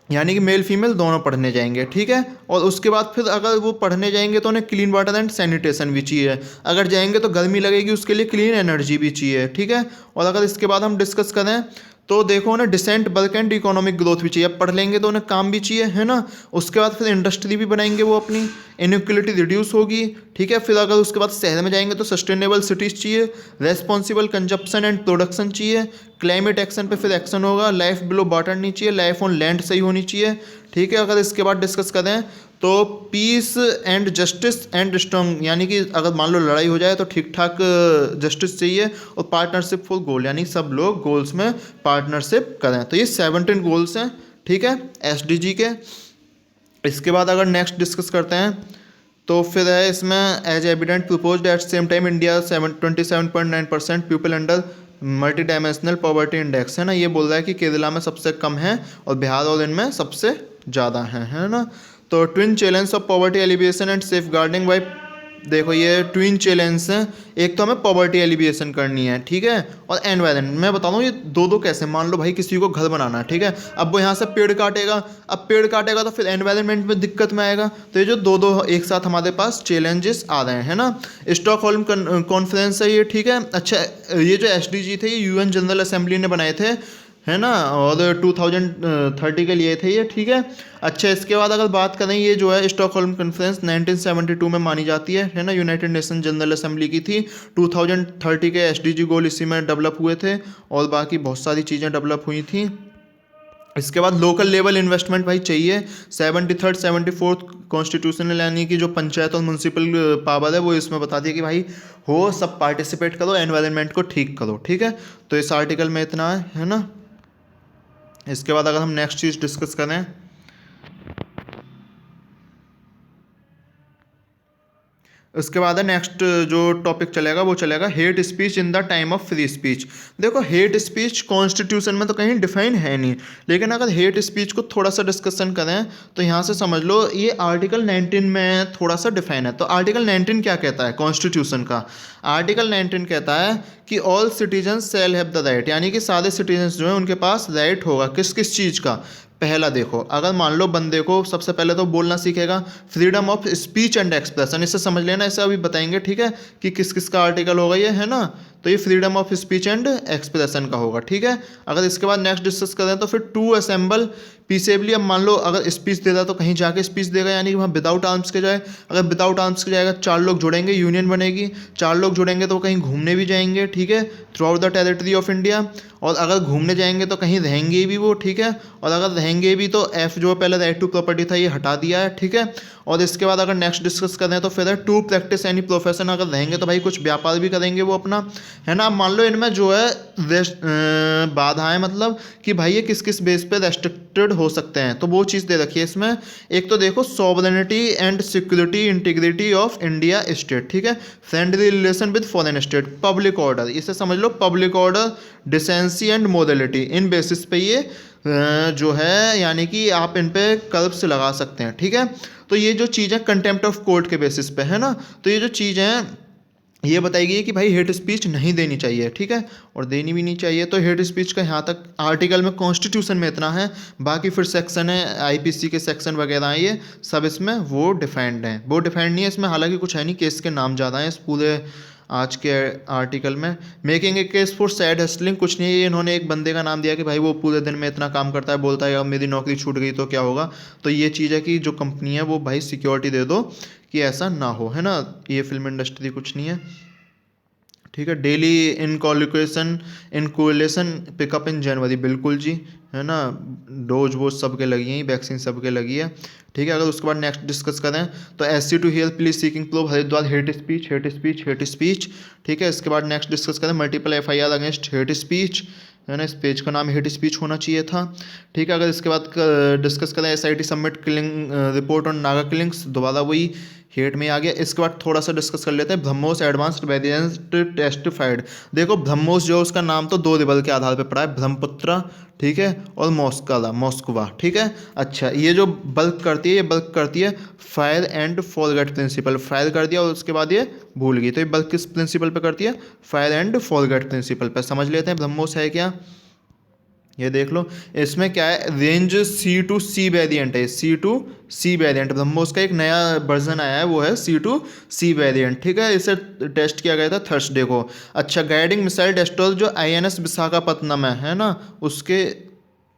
यानी कि मेल फीमेल दोनों पढ़ने जाएंगे, ठीक है। और उसके बाद फिर अगर वो पढ़ने जाएंगे तो उन्हें क्लीन वाटर एंड सैनिटेशन भी चाहिए। अगर जाएंगे तो गर्मी लगेगी, उसके लिए क्लीन एनर्जी भी चाहिए, ठीक है। और अगर इसके बाद हम डिस्कस करें तो देखो, उन्हें decent work and economic growth भी चाहिए। अब पढ़ लेंगे तो उन्हें काम भी चाहिए, है ना। उसके बाद फिर इंडस्ट्री भी बनाएंगे वो अपनी, इनइक्वलिटी रिड्यूस होगी, ठीक है। फिर अगर उसके बाद शहर में जाएंगे तो सस्टेनेबल सिटीज़ चाहिए, रेस्पॉन्सिबल कंजप्शन एंड प्रोडक्शन चाहिए, क्लाइमेट एक्शन पे फिर एक्शन होगा, लाइफ बिलो वाटर नहीं चाहिए, लाइफ ऑन लैंड सही होनी चाहिए, ठीक है। अगर इसके बाद डिस्कस करें तो peace and justice and strong, यानी कि अगर मान लो लड़ाई हो जाए तो ठीक ठाक जस्टिस चाहिए, और पार्टनरशिप फॉर गोल, यानी सब लोग गोल्स में पार्टनरशिप करें। तो ये 17 गोल्स हैं, ठीक है, SDG के। इसके बाद अगर नेक्स्ट डिस्कस करते हैं तो फिर है इसमें as evident proposed at same time India 27.9% people under multidimensional poverty index, है ना। ये बोल रहा है कि केरला में सबसे कम है और बिहार और इनमें सबसे ज़्यादा है ना। तो twin challenge of poverty alleviation and safeguarding by, देखो ये ट्विन चैलेंज हैं। एक तो हमें पॉवर्टी एलिविएशन करनी है, ठीक है, और एनवायरमेंट। मैं बता दूँ ये दो दो कैसे, मान लो भाई किसी को घर बनाना है, ठीक है, अब वो यहाँ से पेड़ काटेगा, अब पेड़ काटेगा तो फिर एनवायरमेंट में दिक्कत में आएगा। तो ये जो दो दो एक साथ हमारे पास चैलेंजेस आ रहे हैं ना। स्टॉकहोल्म कॉन्फ्रेंस है ये, ठीक है। अच्छा, ये जो SDG थे ये UN जनरल असेंबली ने बनाए थे, है ना, और 2030 के लिए थे ये, ठीक है। अच्छा, इसके बाद अगर बात करें, ये जो है स्टॉकहोल्म कॉन्फ्रेंस 1972 में मानी जाती है ना। यूनाइटेड नेशन जनरल असेंबली की थी। 2030 के SDG गोल इसी में डेवलप हुए थे और बाकी बहुत सारी चीज़ें डेवलप हुई थी। इसके बाद लोकल लेवल इन्वेस्टमेंट भाई चाहिए। 73rd 74th कॉन्स्टिट्यूशनल, यानी कि जो पंचायत और म्यूनसिपल पावर है वो इसमें बता दिया कि भाई हो सब पार्टिसिपेट करो, एनवायरनमेंट को ठीक करो, ठीक है। तो इस आर्टिकल में इतना है ना। इसके बाद अगर हम नेक्स्ट चीज़ डिस्कस करें, उसके बाद है नेक्स्ट जो टॉपिक चलेगा वो चलेगा hate speech in the time of free speech. देखो हेट स्पीच कॉन्स्टिट्यूशन में तो कहीं डिफाइन है नहीं, लेकिन अगर हेट स्पीच को थोड़ा सा डिस्कशन करें तो यहाँ से समझ लो ये आर्टिकल 19 में थोड़ा सा डिफाइन है। तो आर्टिकल 19 क्या कहता है कॉन्स्टिट्यूशन का? आर्टिकल 19 कहता है कि all citizen shall have the right, यानी कि सारे सिटीजन्स जो हैं उनके पास राइट होगा। किस किस चीज़ का? पहला देखो, अगर मान लो बंदे को सबसे पहले तो बोलना सीखेगा, freedom of speech and expression, इससे समझ लेना, इसे अभी बताएंगे, ठीक है, कि किस किस का आर्टिकल होगा ये, है ना। तो ये freedom of speech and expression का होगा, ठीक है। अगर इसके बाद नेक्स्ट डिस्कस करें तो फिर टू असेंबल पीसेबली, अब मान लो अगर स्पीच दे रहा तो कहीं जाके स्पीच देगा, यानी कि वहाँ विदाउट आर्म्स के जाए। अगर विदाउट आर्म्स के जाएगा, चार लोग जुड़ेंगे, यूनियन बनेगी, चार लोग जुड़ेंगे तो कहीं घूमने भी जाएंगे, ठीक है, through out the territory of India. और अगर घूमने जाएंगे तो कहीं रहेंगे भी वो, ठीक है। और अगर रहेंगे भी तो एफ जो पहले राइट टू प्रॉपर्टी था ये हटा दिया है, ठीक है। और इसके बाद अगर नेक्स्ट डिस्कस करें तो फिर है टू प्रैक्टिस एनी प्रोफेशन, अगर रहेंगे तो भाई कुछ व्यापार भी करेंगे वो अपना, है ना। मान लो इनमें जो है बाधाएं, मतलब कि भाई ये किस किस बेस पे रेस्ट्रिक्टेड हो सकते हैं, तो वो चीज़ दे रखी है इसमें। एक तो देखो sovereignty and security integrity of India state, ठीक है, friendly relation with foreign state, public order, इसे समझ लो public order, decency and morality, इन बेसिस पे ये जो है, यानी कि आप इन पे कर्ब्स लगा सकते हैं, ठीक है। तो ये जो चीज़ है कंटेम्प्ट ऑफ कोर्ट के बेसिस पे, है ना। तो ये जो चीज़ है ये बताई गई है कि भाई हेट स्पीच नहीं देनी चाहिए, ठीक है, और देनी भी नहीं चाहिए। तो हेट स्पीच का यहाँ तक आर्टिकल में कॉन्स्टिट्यूशन में इतना है। बाकी फिर सेक्शन है, IPC के सेक्शन वगैरह हैं, ये सब इसमें वो डिफाइंड हैं, वो डिफाइंड नहीं है इसमें, हालांकि कुछ है नहीं, केस के नाम ज़्यादा हैं इस पूरे आज के आर्टिकल में। Making a case for sad hustling, कुछ नहीं है, इन्होंने एक बंदे का नाम दिया कि भाई वो पूरे दिन में इतना काम करता है, बोलता है अब मेरी नौकरी छूट गई तो क्या होगा। तो ये चीज़ है कि जो कंपनी है वो भाई सिक्योरिटी दे दो कि ऐसा ना हो, है ना। ये फिल्म इंडस्ट्री कुछ नहीं है, ठीक है। डेली इनकोलेशन पिकअप इन जनवरी, बिल्कुल जी, है ना। डोज वोज सबके लगी हैं, वैक्सीन सबके लगी है, ठीक है। अगर उसके बाद नेक्स्ट डिस्कस करें तो SC to help police seeking proof Haridwar, hate speech hate speech hate speech, ठीक है। इसके बाद नेक्स्ट डिस्कस करें multiple FIR against hate speech, है ना, इस पेज का नाम हेट स्पीच होना चाहिए था, ठीक है। अगर इसके बाद डिस्कस करें SIT submit killing report on Naga killings, दोबारा वही हेट में आ गया। इसके बाद थोड़ा सा डिस्कस कर लेते हैं ब्रह्मोस एडवांस्ड वेरिएंट टेस्टिफाइड। देखो ब्रह्मोस जो उसका नाम तो दो रिवर के आधार पर पड़ा है, ब्रह्मपुत्र, ठीक है, और मॉस्कवा, ठीक है। अच्छा, ये जो बल्क करती है, ये बल्क करती है fire and forget principle, fire कर दिया और उसके बाद ये भूल गई, तो ये बल्क किस प्रिंसिपल पे करती है? फायर एंड फॉरगेट प्रिंसिपल पे। समझ लेते हैं ब्रह्मोस है क्या, ये देख लो। इसमें क्या है, रेंज C2C वेरिएंट है, C2C वेरिएंट, ब्रह्मोस का एक नया वर्जन आया है, वो है C2C वेरिएंट, ठीक है। इसे टेस्ट किया गया था थर्सडे को। अच्छा, गाइडिंग मिसाइल डेस्ट्रॉयर जो INS विशाखापत्तनम है ना, उसके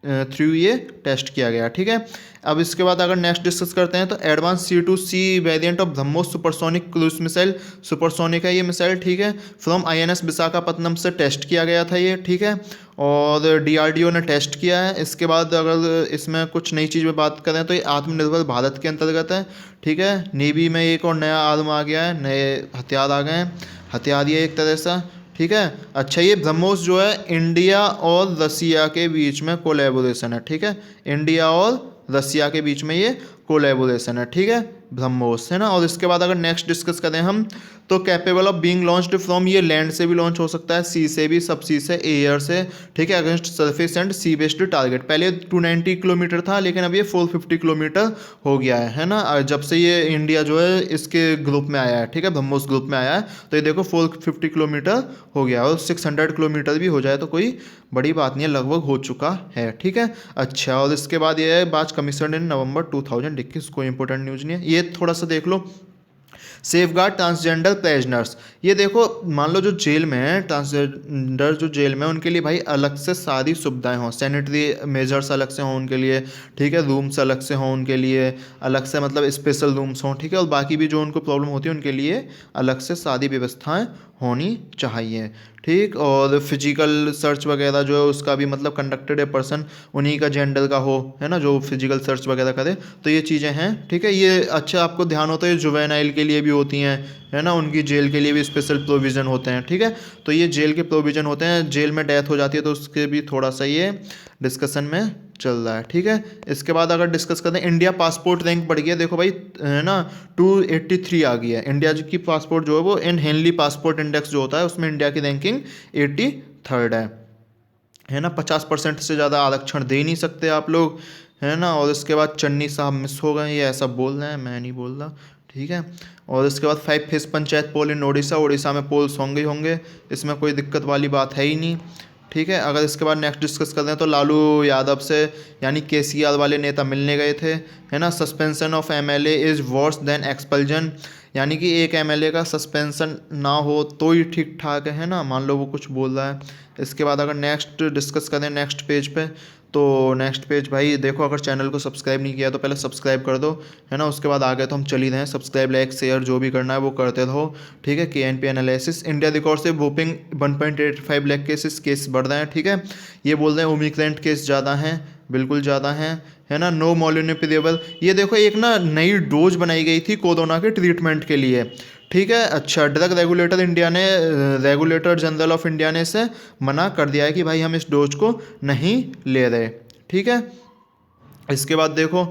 थ्रू ये टेस्ट किया गया, ठीक है। अब इसके बाद अगर नेक्स्ट डिस्कस करते हैं तो advance C2C variant of BrahMos supersonic cruise missile, supersonic है ये मिसाइल, ठीक है, फ्रॉम INS विशाखापत्तनम से टेस्ट किया गया था ये, ठीक है, और DRDO ने टेस्ट किया है। इसके बाद अगर इसमें कुछ नई चीज़ में बात करें तो ये आत्मनिर्भर भारत के अंतर्गत है, ठीक है। नेवी में एक और नया आर्म आ गया है, नए हथियार आ गए हैं, हथियार ये एक तरह से, ठीक है। अच्छा, ये ब्रह्मोस जो है इंडिया और रसिया के बीच में कोलैबोरेशन है, ठीक है, इंडिया और रसिया के बीच में ये कोलैबोरेशन है, ठीक है। ब्रह्मोस, है ना। और इसके बाद अगर नेक्स्ट डिस्कस करें हम, तो capable of being launched from, ये लैंड से भी लॉन्च हो सकता है, सी से भी, सब सी से, एयर से, ठीक है, against surface and sea based target. पहले 290 किलोमीटर था, लेकिन अब ये 450 किलोमीटर हो गया है ना, जब से ये इंडिया जो है इसके ग्रुप में आया है, ठीक है, ब्रह्मोस ग्रुप में आया है। तो ये देखो 450 किलोमीटर हो गया, और 600 किलोमीटर भी हो जाए तो कोई बड़ी बात नहीं है, लगभग हो चुका है, ठीक है। अच्छा, और इसके बाद ये है बैच कमीशन इन नवंबर 2021, कोई इंपॉर्टेंट न्यूज़ नहीं है, ये थोड़ा सा देख लो। सेफगार्ड ट्रांसजेंडर प्रिजनर्स, ये देखो मान लो जो जेल में है, ट्रांसजेंडर जो जेल में है, उनके लिए भाई अलग से सारी सुविधाएं हों, सैनिटरी मेजर्स अलग से हों उनके लिए, ठीक है, रूम्स अलग से हों उनके लिए, अलग से मतलब स्पेशल रूम्स हों, ठीक है, और बाकी भी जो उनको प्रॉब्लम होती है उनके लिए अलग से सारी व्यवस्थाएं होनी चाहिए, ठीक। और फिजिकल सर्च वगैरह जो है उसका भी मतलब कंडक्टेड ए पर्सन उन्हीं का जेंडर का हो, है ना, जो फिजिकल सर्च वगैरह करे, तो ये चीज़ें हैं, ठीक है। ये अच्छा आपको ध्यान होता है, ये जुवेनाइल के लिए भी होती हैं, है ना, उनकी जेल के लिए भी स्पेशल प्रोविज़न होते हैं, ठीक है। तो ये जेल के प्रोविज़न होते हैं, जेल में डेथ हो जाती है तो उसके भी थोड़ा सा ये डिस्कशन में चल रहा है, ठीक है। इसके बाद अगर डिस्कस करते हैं, इंडिया पासपोर्ट रैंक बढ़ गया, देखो भाई, है ना, 283 आ गई है इंडिया की पासपोर्ट जो है वो, इन हेनली पासपोर्ट इंडेक्स जो होता है उसमें इंडिया की रैंकिंग 83rd है ना। 50% से ज़्यादा आरक्षण दे नहीं सकते आप लोग, है ना। और इसके बाद चन्नी साहब मिस हो गए, ये ऐसा बोल रहे हैं, मैं नहीं बोल रहा, ठीक है। और इसके बाद 5 फेस पंचायत पोल इन उड़ीसा, उड़ीसा में पोल्स होंगे ही होंगे, इसमें कोई दिक्कत वाली बात है ही नहीं, ठीक है। अगर इसके बाद नेक्स्ट डिस्कस करते हैं, तो लालू यादव से यानी केसीआर वाले नेता मिलने गए थे, है ना। Suspension of MLA is worse than expulsion, यानी कि एक एमएलए का सस्पेंशन ना हो तो ही ठीक ठाक है ना, मान लो वो कुछ बोल रहा है। इसके बाद अगर नेक्स्ट डिस्कस करें नेक्स्ट पेज पे, तो नेक्स्ट पेज भाई देखो, अगर चैनल को सब्सक्राइब नहीं किया तो पहले सब्सक्राइब कर दो, है ना। उसके बाद आगे तो हम चल ही रहे हैं, सब्सक्राइब, लाइक, शेयर जो भी करना है वो करते रहो, ठीक है। केएनपी एनालिसिस, इंडिया रिकॉर्ड से वोपिंग 1.85 लाख केस बढ़ रहे हैं, ठीक है। ये बोल रहे हैं ओमिक्रॉन केस ज़्यादा हैं, बिल्कुल ज़्यादा हैं, है ना। नो मोलिनिपिरेबल, ये देखो एक ना नई डोज बनाई गई थी कोरोना के ट्रीटमेंट के लिए, ठीक है। अच्छा, ड्रग रेगुलेटर इंडिया ने, रेगुलेटर जनरल ऑफ इंडिया ने इसे मना कर दिया है कि भाई हम इस डोज को नहीं ले रहे, ठीक है। इसके बाद देखो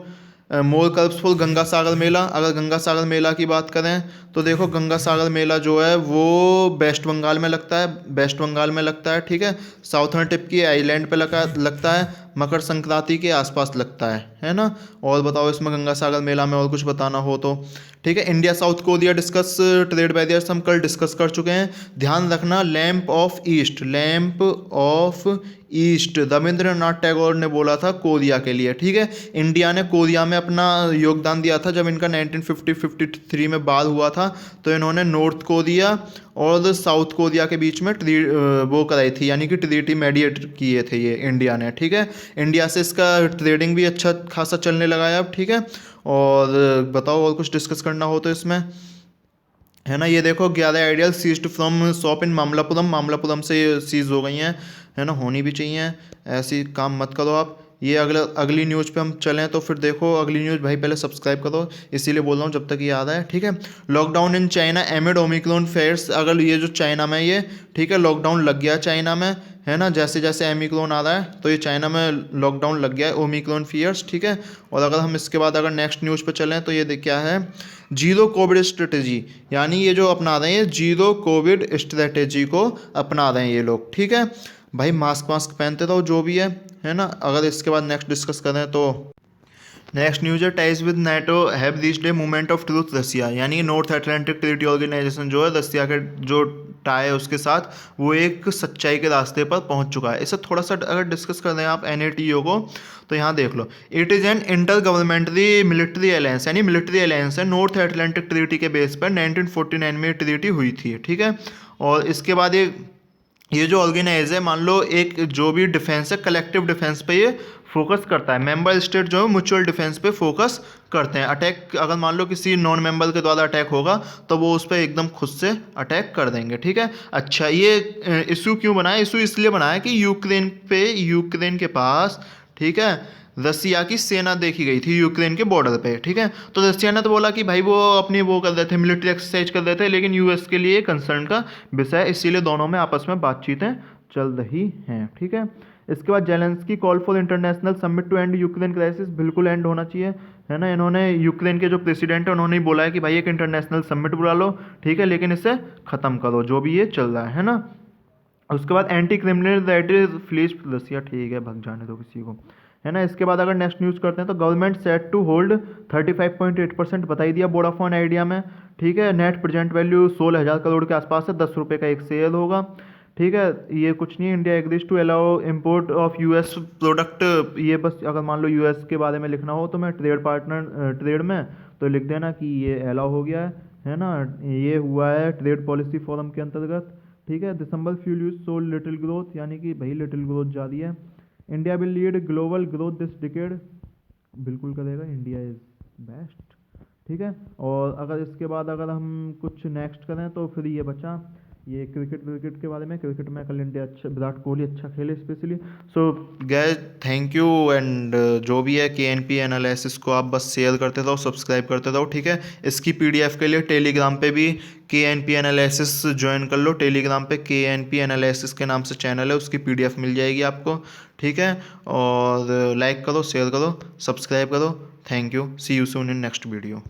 मोर कल्पफुल गंगा सागर मेला, अगर गंगा सागर मेला की बात करें तो देखो गंगा सागर मेला जो है वो वेस्ट बंगाल में लगता है, वेस्ट बंगाल में लगता है, ठीक है। साउथर्न टिप की आइलैंड पे लगता है, मकर संक्रांति के आसपास लगता है ना। और बताओ इसमें गंगा सागर मेला में और कुछ बताना हो तो, ठीक है। India south Korea discuss trade barriers हम कल डिस्कस कर चुके हैं, ध्यान रखना। Lamp of east, lamp of east Rabindranath Tagore ने बोला था कोरिया के लिए, ठीक है। इंडिया ने कोरिया में अपना योगदान दिया था जब इनका 1950-53 में बाल हुआ था, तो इन्होंने नॉर्थ कोरिया और साउथ कोरिया के बीच में वो कराई थी, यानी कि ट्रीटी मेडिएट किए थे ये इंडिया ने, ठीक है। इंडिया से इसका ट्रेडिंग भी अच्छा खासा चलने लगा है अब, ठीक है। और बताओ और कुछ डिस्कस करना हो तो इसमें, है ना। ये देखो 11 idol seized from shop in Mamallapuram, Mamallapuram से सीज हो गई हैं, है ना, होनी भी चाहिए, ऐसी काम मत करो आप। ये अगली न्यूज़ पे हम चलें तो फिर देखो अगली न्यूज़ भाई पहले सब्सक्राइब करो, इसीलिए बोल रहा हूँ जब तक ये याद है, ठीक है। Lockdown in China amid omicron fears, अगर ये जो चाइना में ये, ठीक है, लॉकडाउन लग गया चाइना में, है ना। जैसे जैसे ओमिक्रॉन आ रहा है तो ये चाइना में लॉकडाउन लग गया है, ओमिक्रॉन फियर्स, ठीक है। और अगर हम इसके बाद अगर नेक्स्ट न्यूज़ पे चलें तो ये क्या है, जीरो कोविड स्ट्रेटेजी, यानी ये जो अपना रहे हैं जीरो कोविड स्ट्रेटेजी को अपना रहे हैं ये लोग, ठीक है। भाई मास्क पहनते रहो जो भी है ना। अगर इसके बाद नेक्स्ट डिस्कस करें तो नेक्स्ट न्यूज है, ties with NATO have reached a movement of truth Russia, यानी नॉर्थ अटलांटिक ट्रीटी ऑर्गेनाइजेशन जो है रसिया के जो टाई है उसके साथ वो एक सच्चाई के रास्ते पर पहुंच चुका है। इसे थोड़ा सा अगर डिस्कस कर रहे हैं आप NATO को, तो यहाँ देख लो, it is an inter governmental military alliance, यानी मिलिट्री अलायंस है नॉर्थ अटलांटिक ट्रीटी के बेस पर 1949 में ट्रीटी हुई थी, ठीक है। और इसके बाद ये जो ऑर्गेनाइज है, मान लो एक जो भी डिफेंस है कलेक्टिव डिफेंस पे ये फोकस करता है, मेंबर स्टेट जो है म्यूचुअल डिफेंस पे फोकस करते हैं। अटैक अगर मान लो किसी नॉन मेंबर के द्वारा अटैक होगा तो वो उस पर एकदम खुद से अटैक कर देंगे, ठीक है। अच्छा, ये इशू क्यों बनाया, इशू इसलिए बनाया कि यूक्रेन के पास, ठीक है, रसिया की सेना देखी गई थी यूक्रेन के बॉर्डर पे, ठीक है। तो रसिया ने तो बोला कि भाई वो अपनी वो कर रहे थे, मिलिट्री एक्सरसाइज कर रहे थे, लेकिन US के लिए कंसर्न का विषय है, इसीलिए दोनों में आपस में बातचीतें चल रही हैं, ठीक है। इसके बाद Zelensky call for international summit to end Ukraine crisis, बिल्कुल एंड होना चाहिए, है ना। इन्होंने यूक्रेन के जो प्रेसिडेंट है उन्होंने ही बोला है कि भाई एक इंटरनेशनल समिट बुला लो, ठीक है, लेकिन इसे ख़त्म करो जो भी ये चल रहा है ना। उसके बाद anti criminal that is flees Russia, ठीक है, भग जाने दो किसी को, है ना। इसके बाद अगर नेक्स्ट न्यूज़ करते हैं तो गवर्नमेंट सेट टू होल्ड 35.8%, बता ही दिया वोडाफोन आइडिया में, ठीक है। नेट प्रेजेंट वैल्यू 16,000 करोड़ के आसपास है, 10 रुपये का एक शेयर होगा, ठीक है। ये कुछ नहीं है, India agrees to allow import of US product, ये बस अगर मान लो यूएस के बारे में लिखना हो तो मैं ट्रेड पार्टनर ट्रेड में तो लिख देना कि ये अलाउ हो गया है ना। ये हुआ है ट्रेड पॉलिसी फोरम के अंतर्गत, ठीक है। December fuel use saw little growth, यानी कि भाई लिटिल ग्रोथ जारी है। India will lead global growth this decade, बिल्कुल करेगा, इंडिया इज बेस्ट, ठीक है। और अगर इसके बाद अगर हम कुछ नेक्स्ट करें तो फिर ये बचा ये क्रिकेट के बारे में। क्रिकेट में कल इंडिया अच्छा, विराट कोहली अच्छा खेले specially. So guys thank you, and जो भी है KNP एनालिसिस को आप बस शेयर करते रहो, सब्सक्राइब करते रहो, ठीक है। इसकी PDF के लिए टेलीग्राम पे भी KNP एनालिसिस ज्वाइन कर लो, टेलीग्राम पे KNP एनालिसिस के नाम से चैनल है, उसकी PDF मिल जाएगी आपको, ठीक है। और लाइक करो, शेयर करो, सब्सक्राइब करो, thank you, see you soon in next video.